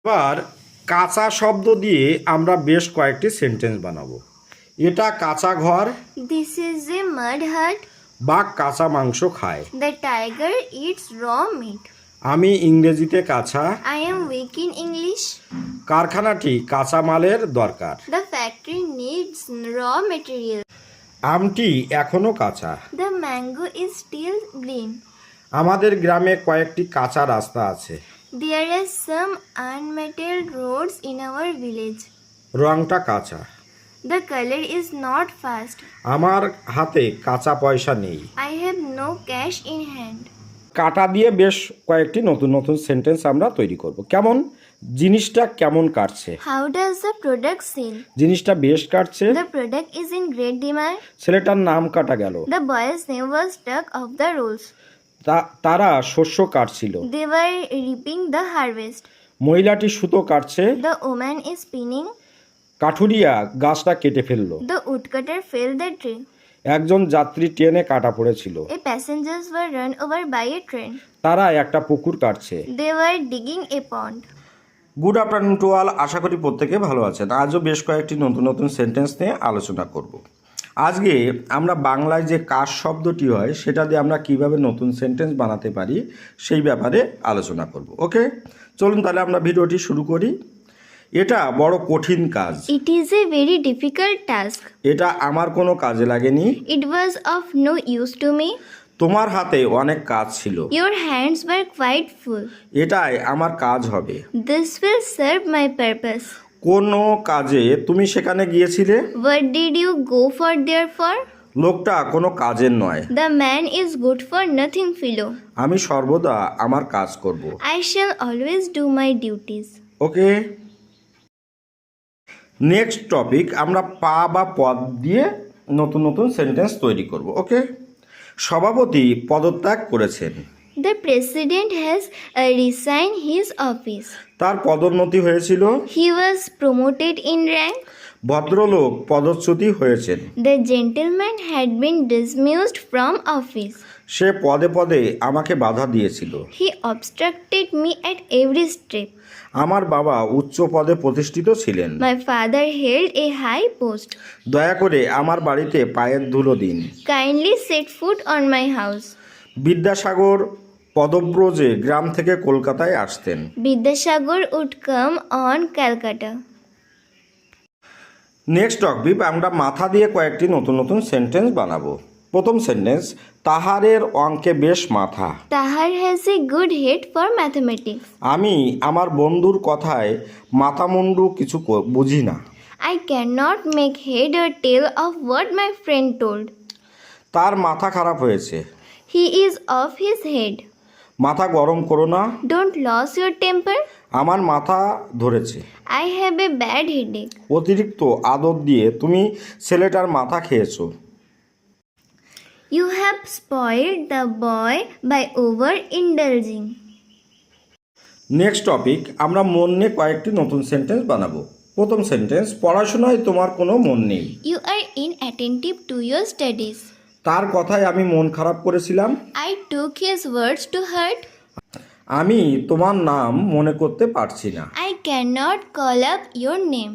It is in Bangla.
এবার কাঁচা শব্দ দিয়ে আমরা বেশ কয়েকটি সেন্টেন্স বানাবো। এটা কাঁচা ঘর। This is a mud hut. বাঘ কাঁচা মাংস খায়। The tiger eats raw meat. আমি ইংরেজিতে কাঁচা। I am weak in English. কারখানাটি কাঁচা মালের দরকার। The factory needs raw material. আমটি এখনো কাঁচা। The mango is still green. আমাদের গ্রামে কয়েকটি কাঁচা রাস্তা আছে। There are some unmetalled roads in our village. রংটা কাঁচা। The color is not fast. আমার হাতে কাঁচা পয়সা নেই। I have no cash in hand. কাটা দিয়ে বেশ কয়েকটি নতুন নতুন সেন্টেন্স আমরা তৈরি করব। কেমন? জিনিসটা কেমন কাটছে। How does the product sell? জিনিসটা বেশ কাটছে। The product is in great demand. ছেলেটার নাম কাটা গেল। The boy's name was stuck off the rolls. তারা শস্য কাটছিল। They were reaping the harvest. মহিলাটি সুতো কাটছে। The woman is spinning. কাঠুরিয়া গাছটা কেটে ফেললো। The woodcutter felled the tree. একজন যাত্রী ট্রেনে কাটা পড়েছিল। A passengers were run over by a train. তারা একটা পুকুর কাটছে। They were digging a pond. Good afternoon to all. আশা করি প্রত্যেকে ভালো আছেন। আজও বেশ কয়েকটি নতুন নতুন সেন্টেন্স নিয়ে আলোচনা করব। আজকে আমরা বাংলায় যে কাজ শব্দটি হয় সেটা দিয়ে আমরা কিভাবে নতুন সেন্টেন্স বানাতে পারি সেই ব্যাপারে আলোচনা করব। ওকে, চলুন তাহলে আমরা ভিডিওটি শুরু করি। এটা বড় কঠিন কাজ। It is a very difficult task. এটা আমার কোনো কাজে লাগেনি। It was of no use to me. তোমার হাতে অনেক কাজ ছিল। Your hands were quite full. এটাই আমার কাজ হবে। This will serve my purpose. কোনো কাজে তুমি সেখানে গিয়েছিলে। What did you go for there for? লোকটা কোনো কাজের নয়। The man is good for nothing fellow. আমি সর্বদা আমার কাজ করব। I shall always do my duties. Okay, next topic আমরা পা বা পদ দিয়ে নতুন নতুন সেন্টেন্স তৈরি করব। ওকে, সভাপতি পদত্যাগ করেছেন। The president has resigned his office. তার পদোন্নতি হয়েছিল। He was promoted in rank. ভদ্রলোক পদচ্যুতি হয়েছেন। The gentleman had been dismissed from office. সে পদে পদে আমাকে বাধা দিয়েছিল। He obstructed me at every step. আমার বাবা উচ্চ পদে প্রতিষ্ঠিত ছিলেন। My father held a high post. দয়া করে আমার বাড়িতে পায়ের ধুলো দিন। Kindly set foot on my house. Vidyasagar পদব্রজে গ্রাম থেকে কলকাতায় আসতেন। Vidyasagar would come on Calcutta. Next topic আমরা মাথা দিয়ে কয়েকটি নতুন নতুন সেন্টেন্স বানাবো। প্রথম সেন্টেন্স, তাহারের অঙ্কে বেশ মাথা। Tahar has a good head for mathematics. আমি আমার বন্ধুর কথায় মাথামুন্ডু কিছু বুঝি না। I cannot make head or tail of what my friend told. তার মাথা খারাপ হয়েছে। He is off his head. মাথা গরম করো না। Don't lose your temper. আমার মাথা ধরেছে। I have a bad headache. অতিরিক্ত আদর দিয়ে তুমি ছেলেটার মাথা খেয়েছো। You have spoiled the boy by overindulging. Next topic আমরা মন নিয়ে কয়েকটি নতুন সেন্টেন্স বানাবো। প্রথম সেন্টেন্স, পড়াশোনায় তোমার কোনো মন নেই। You are inattentive to your studies. তার কথায় আমি মন খারাপ করেছিলাম। I took his words to heart. আমি তোমার নাম মনে করতে পারছি না। I cannot call up your name.